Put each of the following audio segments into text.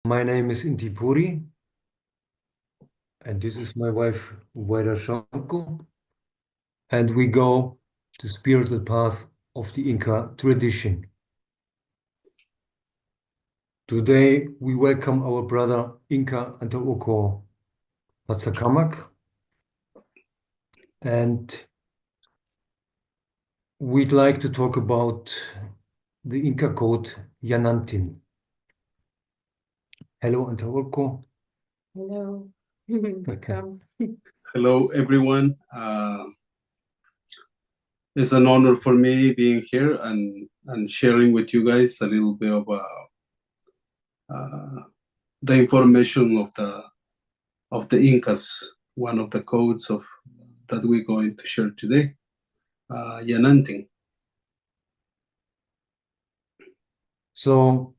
My name is Intipuri, and this is my wife, Waida Shanko, and we go the spiritual path of the Inka tradition. Today, we welcome our brother INKA Antaurko Patsakamaq, and we'd like to talk about the INKA-Code YANANTIN. Hello, Antaurko. Hello. Okay. Hello, everyone. It's an honor for me being here and sharing with you guys a little bit of the information of the Incas, one of the codes that we're going to share today, YANANTIN. So,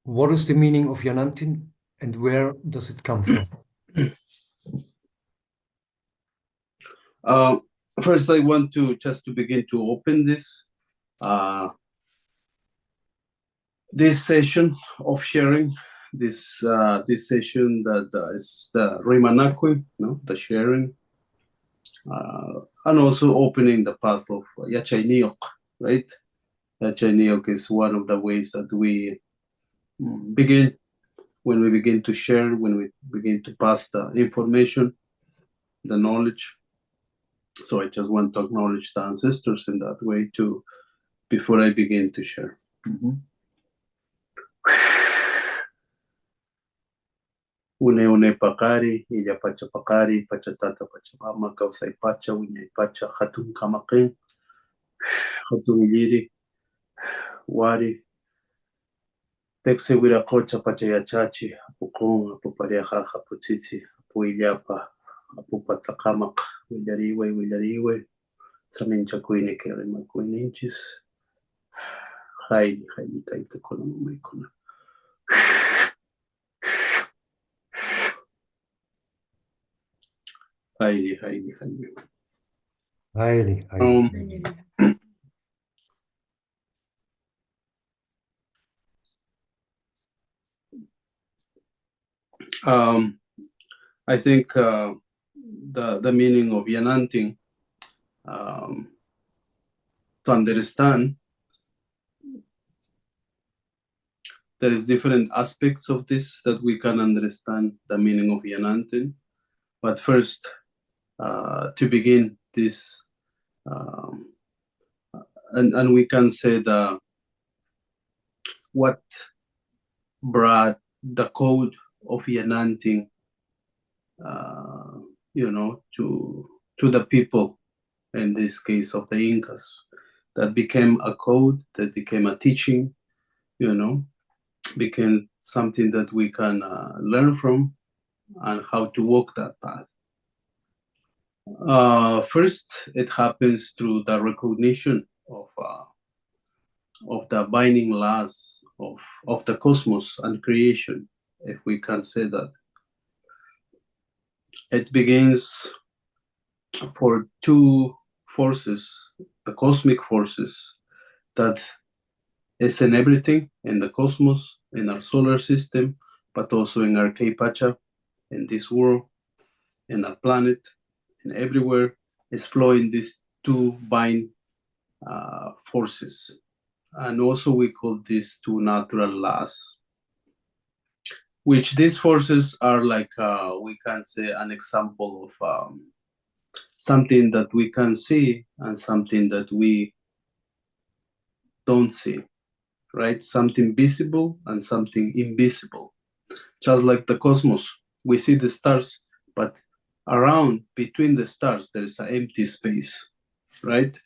what is the meaning of YANANTIN and where does it come from? First, I want to begin to open this session of sharing. This session that is the Rimanakui, the sharing, and also opening the path of Yachainiok, right? Yachainiok is one of the ways that we begin when we begin to share, when we begin to pass the information, the knowledge. So I just want to acknowledge the ancestors in that way too, before I begin to share. Une pakari, illa pacha pakari, pacha tata pacha mama, kausai pacha, uñay pacha, hatun kamakin, hatun iliri, wari, texe wiracocha pacha yachachi, apukun, apupareja, aputiti, apu illapa, apu Patsakamaq, willariwe, samincha kuine kerema kuininchis, haili taita kona maikona. Haili. I think the meaning of YANANTIN, to understand, there is different aspects of this that we can understand the meaning of YANANTIN. But first, to begin this, and we can say what brought the code of YANANTIN, to the people, in this case of the Incas, that became a code, that became a teaching, became something that we can learn from and how to walk that path. First, it happens through the recognition of the binding laws of the cosmos and creation, if we can say that. It begins for two forces, the cosmic forces that is in everything, in the cosmos, in our solar system, but also in our K-Pacha, in this world, in our planet, and everywhere is flowing these two bind forces. And also we call these two natural laws, which these forces are like, we can say, an example of something that we can see and something that we don't see, right? Something visible and something invisible. Just like the cosmos, we see the stars, but around, between the stars, there is an empty space, right?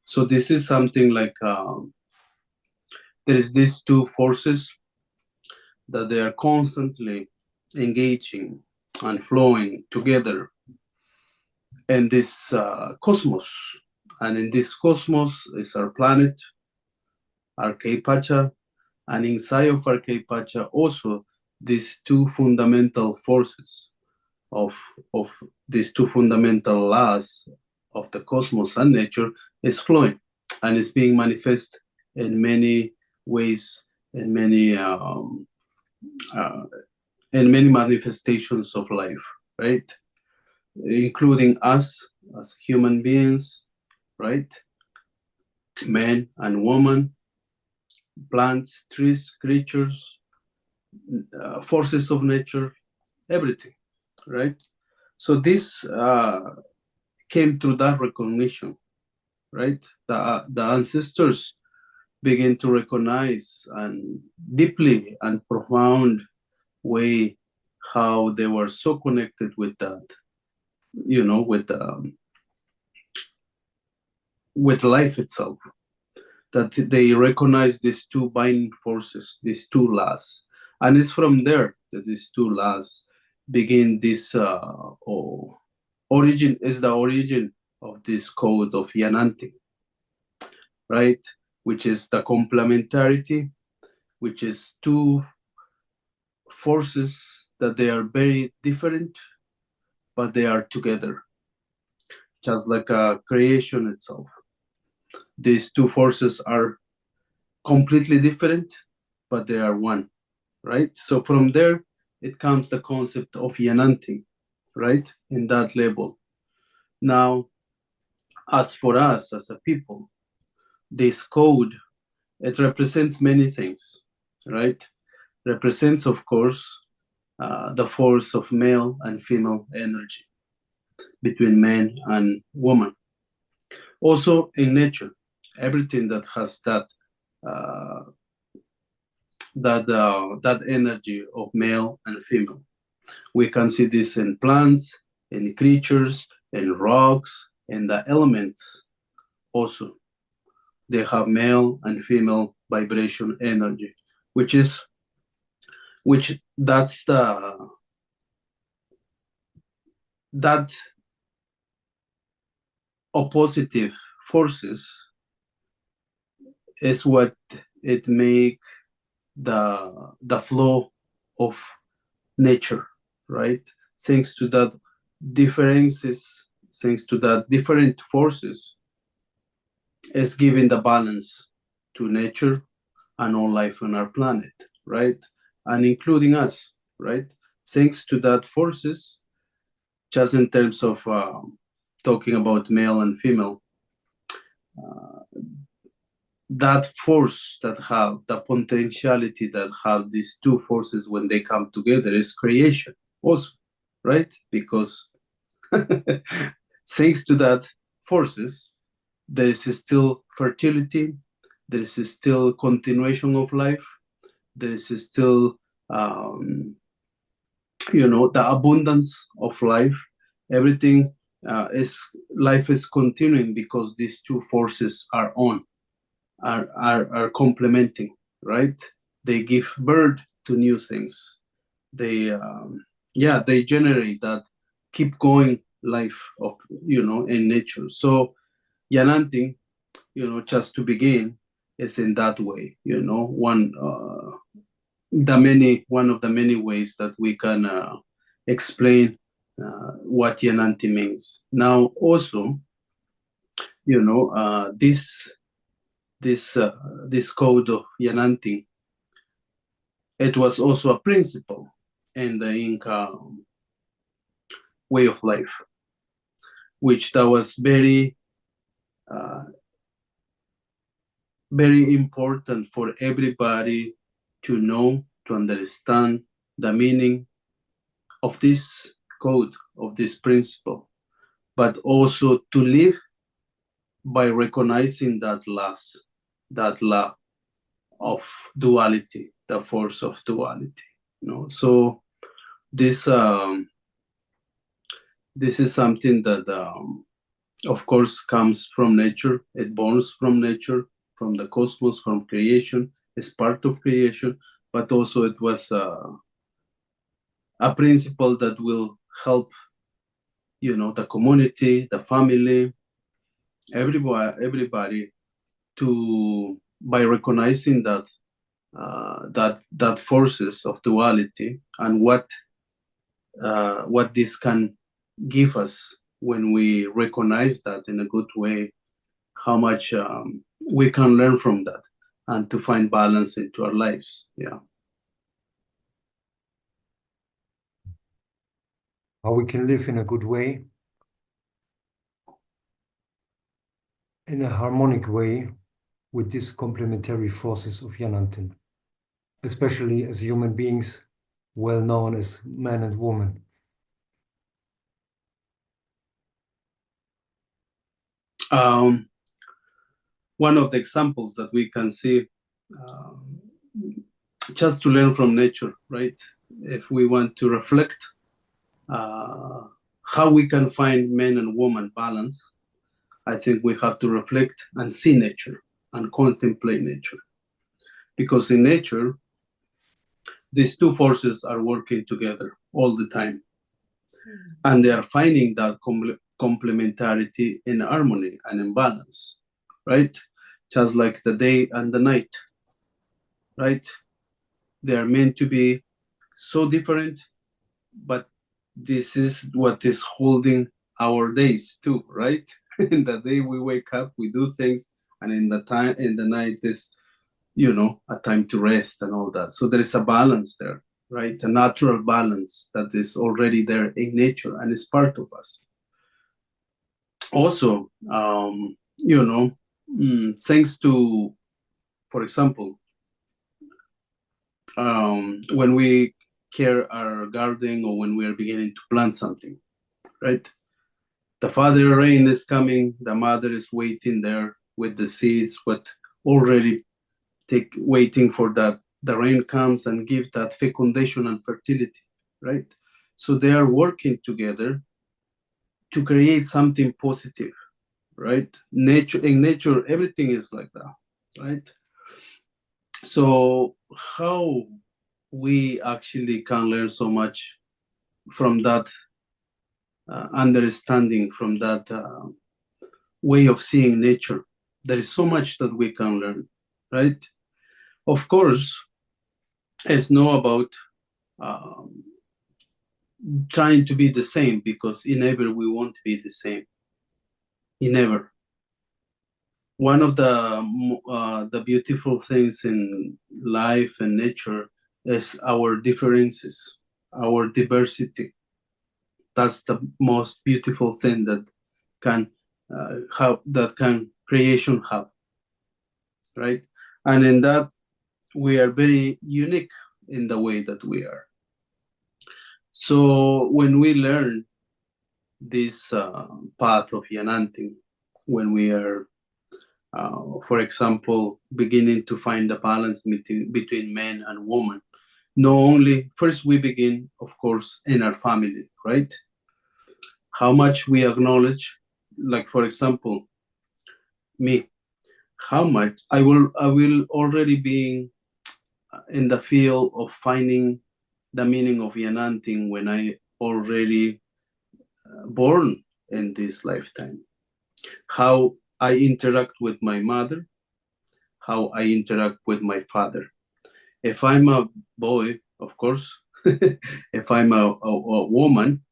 So this is something like, there is these two forces that they are constantly engaging and flowing together in this cosmos. And in this cosmos is our planet, our K-Pacha, and inside of our K-Pacha also these two fundamental forces of these two fundamental laws of the cosmos and nature is flowing, and it's being manifest in many ways, in many in many manifestations of life, right? Including us as human beings, right? Men and women, plants, trees, creatures, forces of nature, everything, right? So this came through that recognition, right? The ancestors begin to recognize and deeply and profound way how they were so connected with that, you know, with life itself, that they recognize these two binding forces, these two laws. And it's from there that these two laws begin this origin, is the origin of this code of YANANTIN, right? Which is the complementarity, which is two forces that they are very different, but they are together, just like a creation itself. These two forces are completely different, but they are one, right? So from there, it comes the concept of YANANTIN, right? In that level. Now, as for us as a people, this code, it represents many things, right? Represents, of course, the force of male and female energy between man and woman. Also in nature, everything that has that that energy of male and female. We can see this in plants, in creatures, in rocks, in the elements also. They have male and female vibration energy, which that's that oppositive forces is what it make the flow of nature, right? Thanks to that differences, thanks to that different forces, is giving the balance to nature and all life on our planet, right? And including us, right? Thanks to that forces, just in terms of talking about male and female, that force that have the potentiality that have these two forces when they come together is creation also, right? Because thanks to that forces, there is still fertility, there is still continuation of life, there is still you know, the abundance of life. Everything life is continuing because these two forces are complementing, right? They give birth to new things. They they generate that keep going life of, you know, in nature. So YANANTIN, you know, just to begin, is in that way, you know, one of the many ways that we can explain what YANANTIN means. Now also, you know, this code of YANANTIN, it was also a principle in the Inca way of life, which that was very very important for everybody to know, to understand the meaning of this code, of this principle, but also to live by recognizing that law of duality, the force of duality. You know, so this is something that, of course, comes from nature. It borns from nature, from the cosmos, from creation. It's part of creation, but also it was a principle that will help, you know, the community, the family, everybody to, by recognizing that that forces of duality and what this can give us when we recognize that in a good way, how much we can learn from that and to find balance into our lives. Yeah. how we can live in a good way, in a harmonic way with these complementary forces of Yanantin, especially as human beings, well known as man and woman. One of the examples that we can see, just to learn from nature, right? If we want to reflect how we can find men and woman balance, I think we have to reflect and see nature and contemplate nature. Because in nature, these two forces are working together all the time. And they are finding that complementarity in harmony and in balance, right? Just like the day and the night, right? They are meant to be so different, but this is what is holding our days too, right? In the day we wake up, we do things, and in the night is, you know, a time to rest and all that. So there is a balance there, right? A natural balance that is already there in nature and is part of us. Also, you know, thanks to, for example, when we care our garden or when we are beginning to plant something, right? The father rain is coming, the mother is waiting there with the seeds, but already waiting for that the rain comes and give that fecundation and fertility, right? So they are working together to create something positive, right? In nature, everything is like that, right? So how we actually can learn so much from that understanding, from that way of seeing nature. There is so much that we can learn, right? Of course, it's not about trying to be the same, because in ever we won't be the same. In ever. One of the beautiful things in life and nature is our differences, our diversity. That's the most beautiful thing that can creation have, right? And in that, we are very unique in the way that we are. So when we learn this path of Yanantin, when we are, for example, beginning to find a balance between men and women, not only, first we begin, of course, in our family, right? How much we acknowledge, like, for example, me, how much I will already be in the field of finding the meaning of Yanantin when I already born in this lifetime. How I interact with my mother, how I interact with my father. If I'm a boy, of course, if I'm a woman,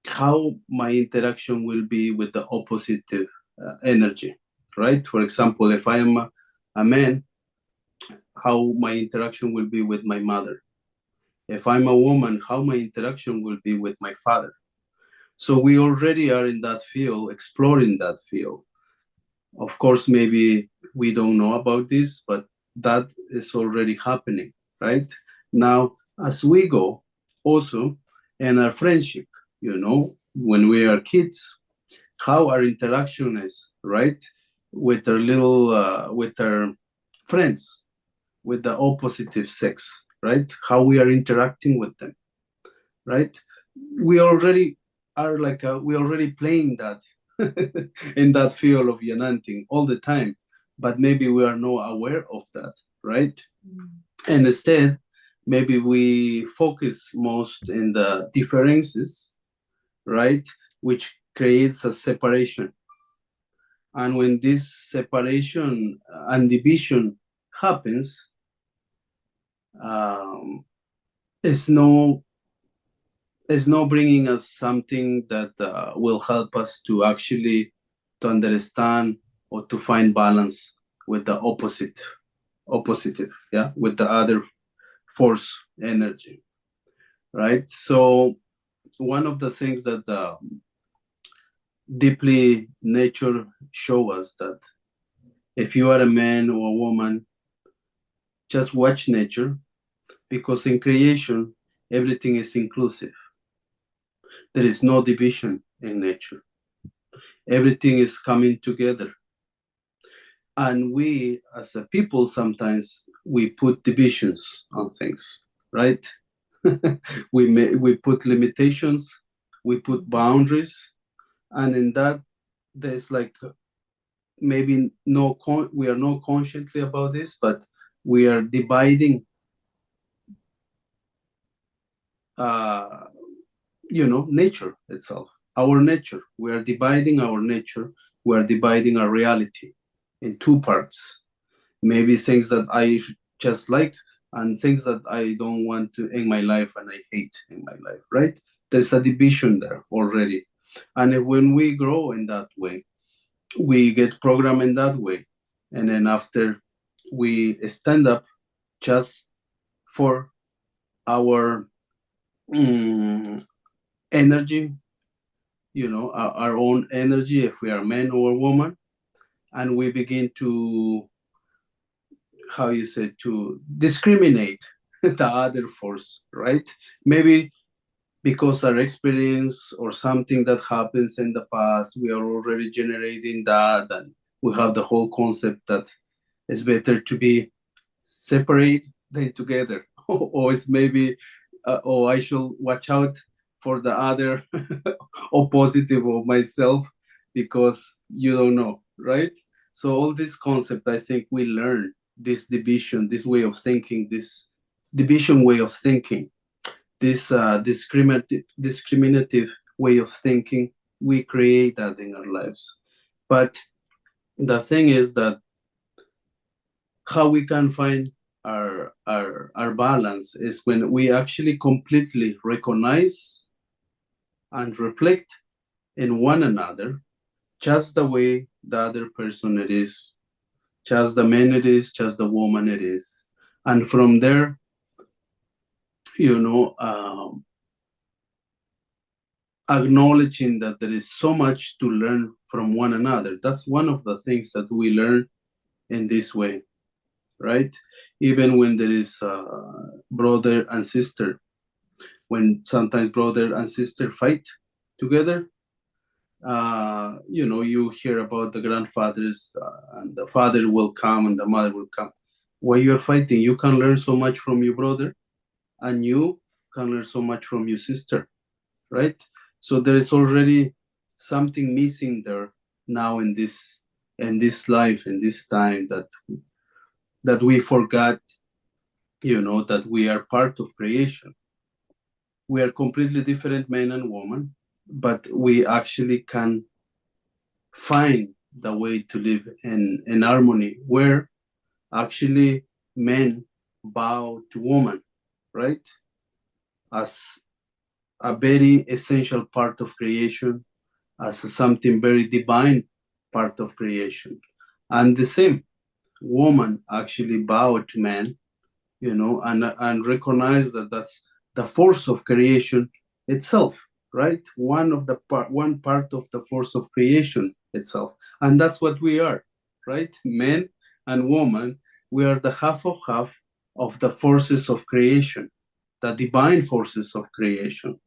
how my interaction will be with the opposite energy, right? For example, if I am a man, how my interaction will be with my mother. If I'm a woman, how my interaction will be with my father. So we already are in that field, exploring that field. Of course, maybe we don't know about this, but that is already happening, right? Now, as we go, also in our friendship, you know, when we are kids, how our interaction is, right? With our with our friends, with the opposite sex, right? How we are interacting with them, right? We already are like, we already playing that in that field of Yanantin all the time, but maybe we are not aware of that, right? And instead, maybe we focus most in the differences, right? Which creates a separation. And when this separation and division happens, it's not bringing us something that will help us to actually to understand or to find balance with the opposite, yeah, with the other force energy, right? So one of the things that deeply nature show us, that if you are a man or a woman, just watch nature, because in creation, everything is inclusive. There is no division in nature. Everything is coming together. And we, as a people, sometimes we put divisions on things, right? we put limitations, we put boundaries, and in that, there's like maybe we are not consciously about this, but we are dividing, nature itself, our nature. We are dividing our nature. We are dividing our reality in two parts. Maybe things that I just like and things that I don't want to in my life and I hate in my life, right? There's a division there already. And when we grow in that way, we get programmed in that way. And then after we stand up just for our energy, our own energy, if we are man or woman, and we begin to, to discriminate the other force, right? Maybe because our experience or something that happens in the past, we are already generating that, and we have the whole concept that it's better to be separate than together. Or it's maybe, I should watch out for the other opposite of myself, because you don't know, right? So all this concept, I think we learn this division, this way of thinking, this division way of thinking, this discriminative way of thinking, we create that in our lives. But the thing is that how we can find our balance is when we actually completely recognize and reflect in one another, just the way the other person it is, just the man it is, just the woman it is. And from there, acknowledging that there is so much to learn from one another. That's one of the things that we learn in this way, right? Even when there is brother and sister, when sometimes brother and sister fight together, you hear about the grandfathers, and the father will come and the mother will come. When you're fighting, you can learn so much from your brother, and you can learn so much from your sister, right? So there is already something missing there now in this life, in this time, that we forgot, that we are part of creation. We are completely different men and women, but we actually can find the way to live in harmony, where actually men bow to woman, right? As a very essential part of creation, as something very divine part of creation. And the same, woman actually bow to man, and recognize that that's the force of creation itself, right? One part of the force of creation itself. And that's what we are, right? Men and woman, we are the half of the forces of creation, the divine forces of creation,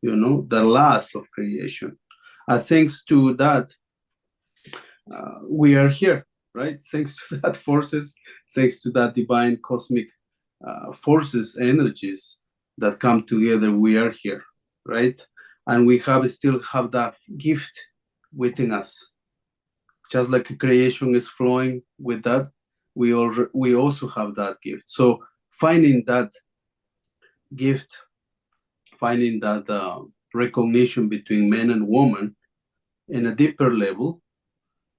the laws of creation. And thanks to that, we are here, right? Thanks to that forces, thanks to that divine cosmic forces, energies that come together, we are here, right? And we still have that gift within us. Just like creation is flowing with that, we also have that gift. So finding that gift, finding that recognition between men and woman in a deeper level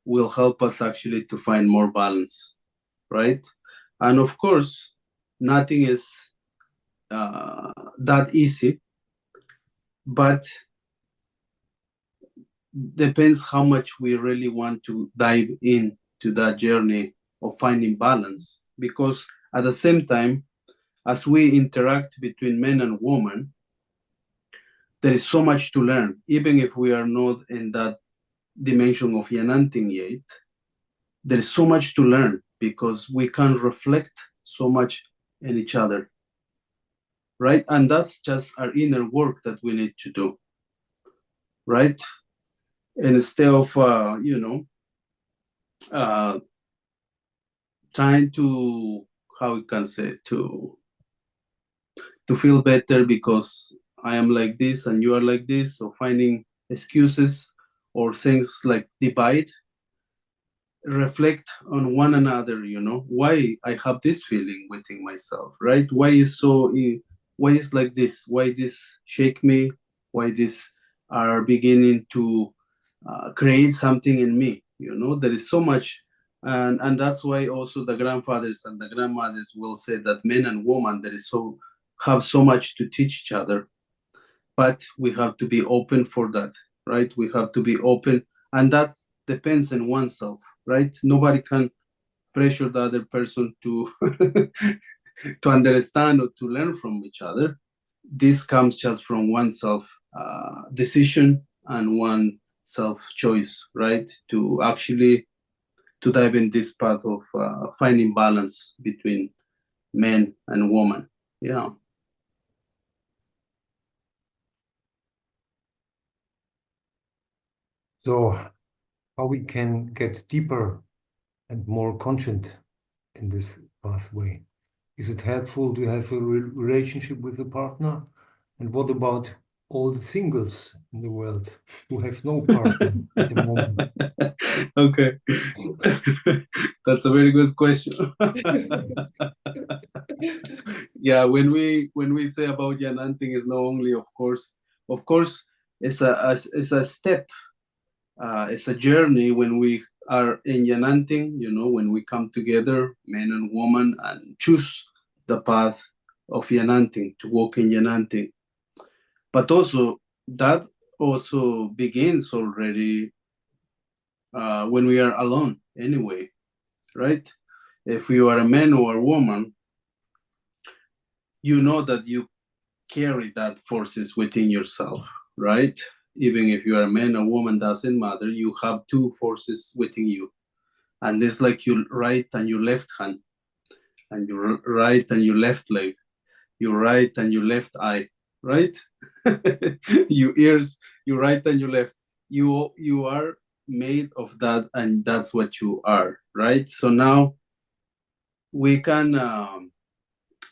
will help us actually to find more balance, right? And of course, nothing is that easy, but depends how much we really want to dive into that journey of finding balance. Because at the same time, as we interact between men and women, there is so much to learn, even if we are not in that dimension of Yanantin yet. There is so much to learn because we can reflect so much in each other, right? And that's just our inner work that we need to do, right? And instead of, trying to, how we can say, to feel better because I am like this and you are like this, or finding excuses or things like divide, reflect on one another, why I have this feeling within myself, right? Why is like this? Why this shake me? Why this are beginning to create something in me? There is so much, and that's why also the grandfathers and the grandmothers will say that men and women have so much to teach each other, but we have to be open for that, right? We have to be open, and that depends on oneself, right? Nobody can pressure the other person to to understand or to learn from each other. This comes just from oneself decision and one self choice, right? To actually to dive in this path of finding balance between men and women. Yeah. So, how we can get deeper and more conscious in this pathway? Is it helpful to have a relationship with a partner? And what about all the singles in the world who have no partner at the moment? Okay. That's a very good question. Yeah, when we say about Yanantin, is not only, of course, it's a step, it's a journey when we are in Yanantin, when we come together, men and women, and choose the path of Yanantin, to walk in Yanantin. But also, that also begins already when we are alone anyway, right? If you are a man or a woman, you know that you carry that forces within yourself, right? Even if you are a man or woman, doesn't matter. You have two forces within you. And it's like your right and your left hand, and your right and your left leg, your right and your left eye, right? Your ears, your right and your left. You are made of that, and that's what you are, right? So now we can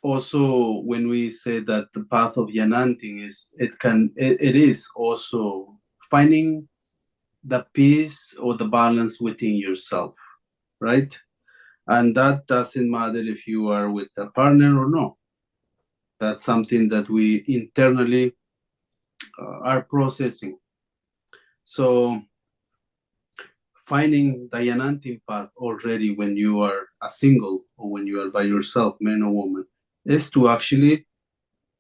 also, when we say that the path of Yanantin it is also finding the peace or the balance within yourself, right? And that doesn't matter if you are with a partner or no. That's something that we internally are processing. So finding the Yanantin path already when you are a single or when you are by yourself, man or woman, is to actually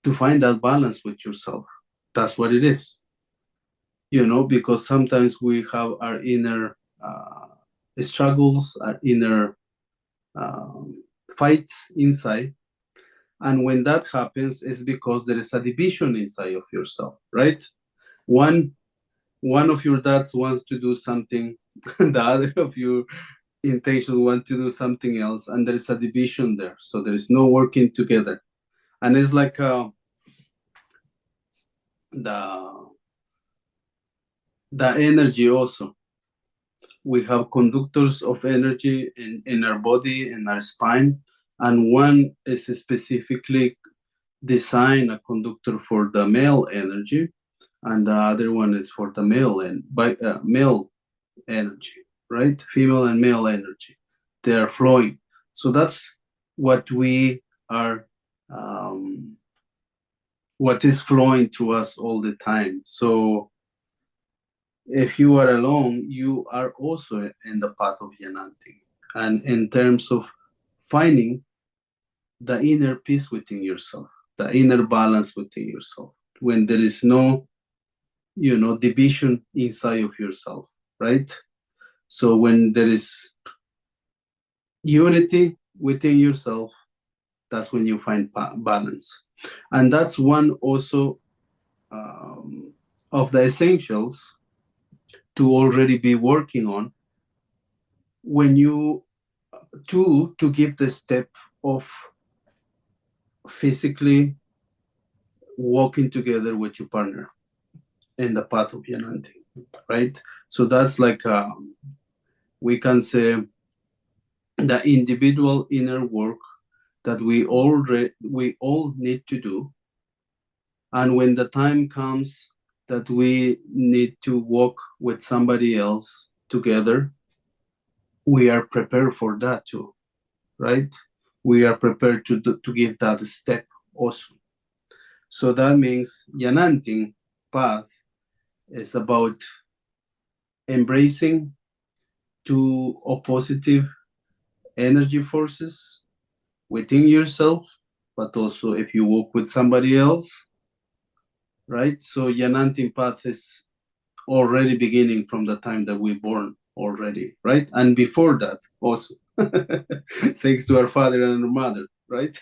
to find that balance with yourself. That's what it is. Because sometimes we have our inner struggles, our inner fights inside. And when that happens, it's because there is a division inside of yourself, right? One of your dads wants to do something, the other of your intentions want to do something else, and there is a division there. So there is no working together. And it's like the energy also. We have conductors of energy in our body, in our spine, and one is specifically designed a conductor for the male energy, and the other one is for the male energy, right? Female and male energy. They are flowing. So that's what we are, what is flowing through us all the time. So if you are alone, you are also in the path of Yanantin. And in terms of finding the inner peace within yourself, the inner balance within yourself, when there is no, division inside of yourself, right? So when there is unity within yourself, that's when you find balance. And that's one also the essentials to already be working on when you to give the step of physically walking together with your partner in the path of Yanantin, right? So that's like we can say the individual inner work that we all need to do, and when the time comes that we need to walk with somebody else together, we are prepared for that too, right? We are prepared to give that step also. So that means Yanantin path is about embracing two oppositive energy forces within yourself, but also if you walk with somebody else, right? So Yanantin path is already beginning from the time that we're born already, right? And before that also, thanks to our father and our mother, right?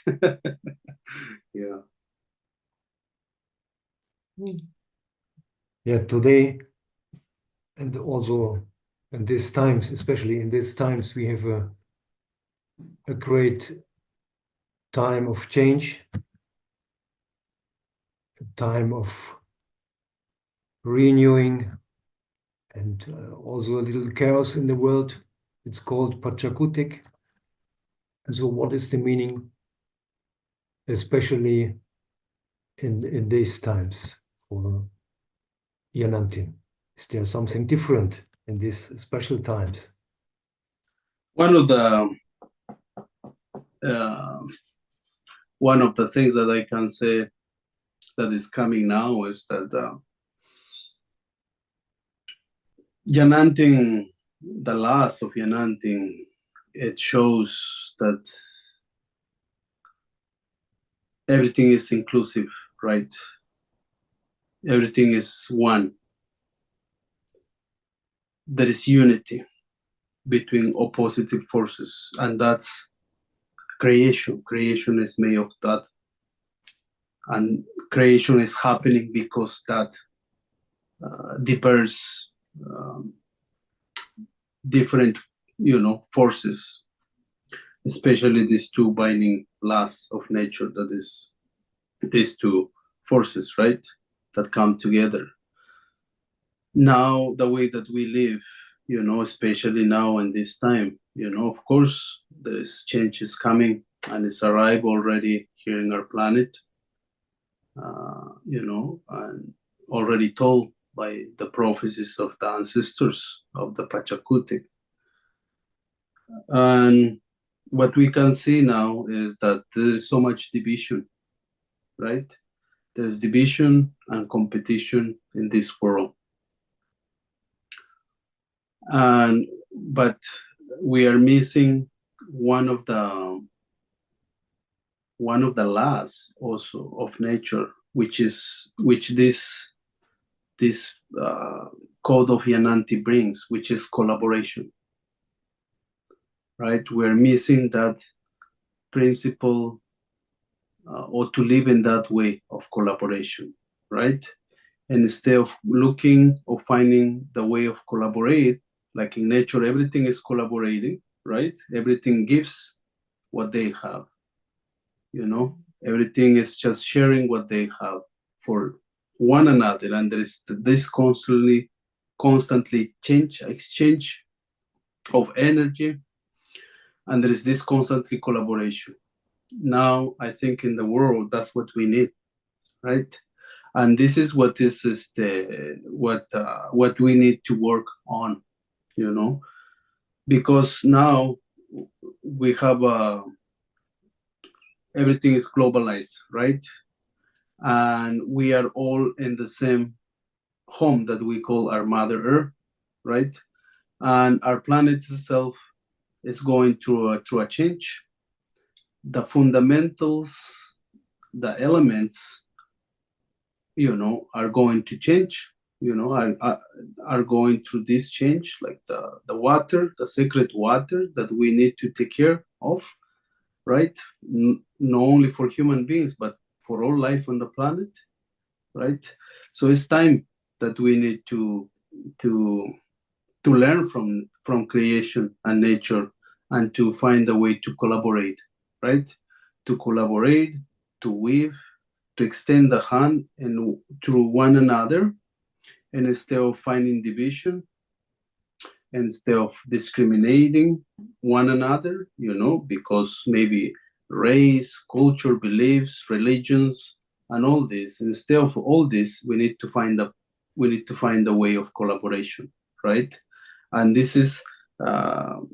Yeah. Yeah, today, and also in these times, especially in these times, we have a great time of change, a time of renewing, and also a little chaos in the world. It's called Patsakamaq. And so what is the meaning, especially in these times for Yanantin? Is there something different in these special times? One of the things that I can say that is coming now is that Yanantin, the last of Yanantin, it shows that everything is inclusive, right? Everything is one. There is unity between oppositive forces, and that's creation. Creation is made of that, and creation is happening because that diverse different, forces, especially these two binding laws of nature, that is these two forces, right, that come together. Now the way that we live, especially now in this time, of course there is changes coming, and it's arrived already here in our planet, and already told by the prophecies of the ancestors of the Patsakamaq. And what we can see now is that there is so much division, right? There's division and competition in this world. But we are missing one of the laws also of nature, which this code of Yanantin brings, which is collaboration, right? We're missing that principle, or to live in that way of collaboration, right? And instead of looking or finding the way of collaborate, like in nature, everything is collaborating, right? Everything gives what they have, everything is just sharing what they have for one another. And there is this constantly exchange of energy, and there is this constantly collaboration. Now, I think in the world, that's what we need, right? And this is what what we need to work on, because now we have everything is globalized, right? And we are all in the same home that we call our Mother Earth, right? And our planet itself is going through a change. The fundamentals, the elements, are going to change, are going through this change, like the water, the sacred water that we need to take care of, right? Not only for human beings, but for all life on the planet. right? So it's time that we need to learn from creation and nature, and to find a way to collaborate, right? To collaborate, to weave, to extend the hand and through one another, and instead of finding division, instead of discriminating one another, because maybe race, culture, beliefs, religions, and all this. Instead of all this, we need to find a way of collaboration, right? And this is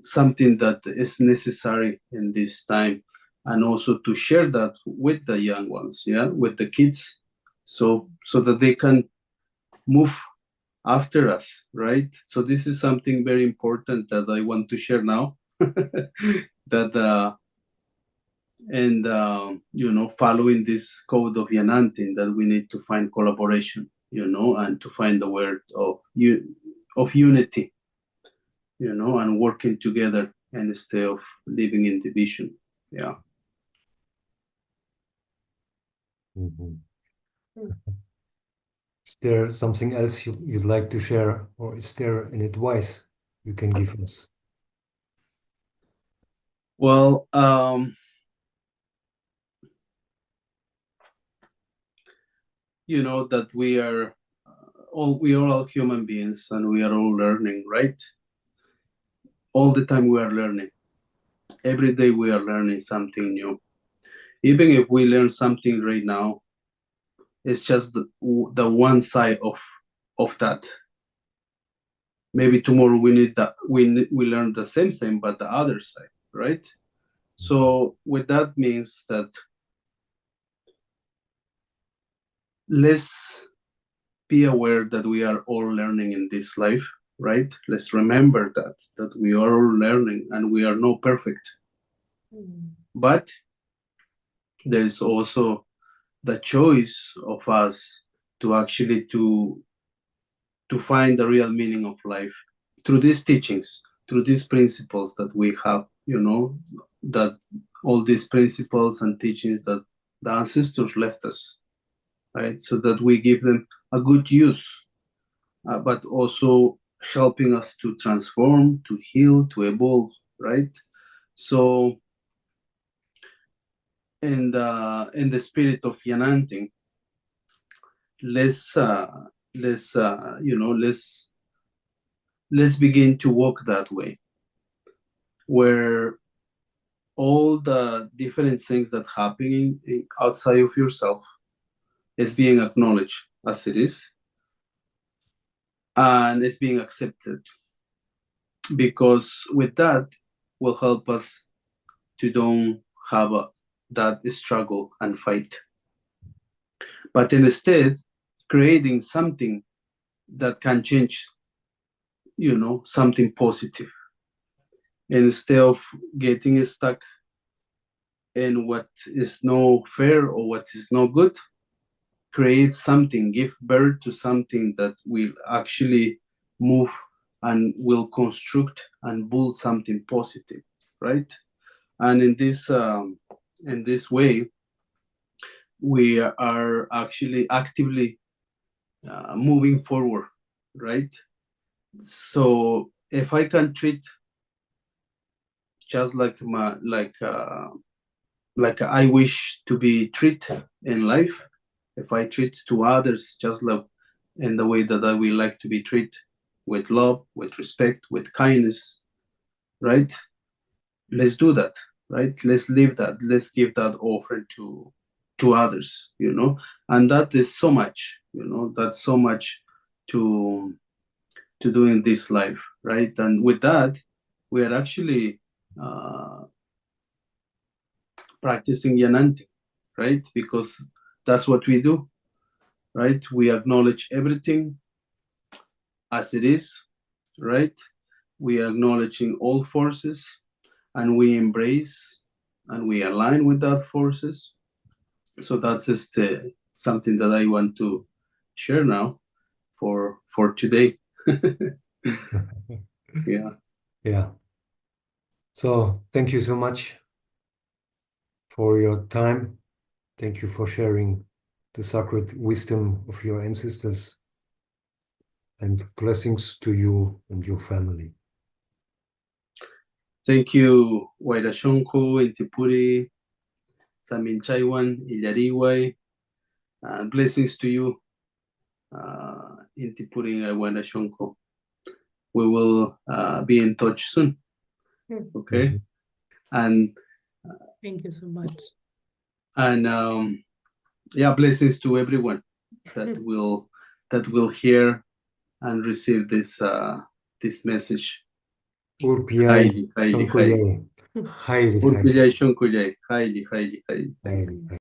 something that is necessary in this time, and also to share that with the young ones, with the kids, so that they can move after us, right? So this is something very important that I want to share now. That following this code of Yanantin, that we need to find collaboration, and to find the word of unity, and working together instead of living in division. Yeah. Mhm. Is there something else you'd like to share, or is there an advice you can give us? Well, that we are all human beings, and we are all learning, right? All the time we are learning. Every day we are learning something new. Even if we learn something right now, it's just the one side of that. Maybe tomorrow we learn the same thing, but the other side, right? So with that means that let's be aware that we are all learning in this life, right? Let's remember that we are all learning, and we are not perfect. But there is also the choice of us to actually to find the real meaning of life through these teachings, through these principles that we have, that all these principles and teachings that the ancestors left us, right? So that we give them a good use, but also helping us to transform, to heal, to evolve, right? So in the spirit of Yanantin, let's begin to walk that way, where all the different things that happen outside of yourself is being acknowledged as it is, and it's being accepted, because with that will help us to don't have that struggle and fight, but instead creating something that can change, something positive, instead of getting stuck in what is no fair or what is no good. Create something, give birth to something that will actually move and will construct and build something positive, right? And in this way, we are actually actively moving forward, right? So if I can treat just like I wish to be treated in life, if I treat to others just like in the way that I would like to be treated, with love, with respect, with kindness, right? Let's do that, right? Let's live that. Let's give that offer to others, and that is so much, that's so much to do in this life, right? And with that, we are actually practicing Yanantin, right? Because that's what we do, right? We acknowledge everything as it is, right? We are acknowledging all forces, and we embrace and we align with that forces. So that's just something that I want to share now for today. Yeah. Yeah. So thank you so much for your time. Thank you for sharing the sacred wisdom of your ancestors, and blessings to you and your family. Thank you, Wairashonko, Intipuri, Samin Chaiwan, Illariwai. Blessings to you, Intipuri and Wairashonko. We will be in touch soon. Okay. And Thank you so much. and yeah, blessings to everyone that will hear and receive this message. Urpiyai, Highly, highly, highly. Shonkoyai. Highly, Urpillai Shonkujai. Highly, highly, highly. highly.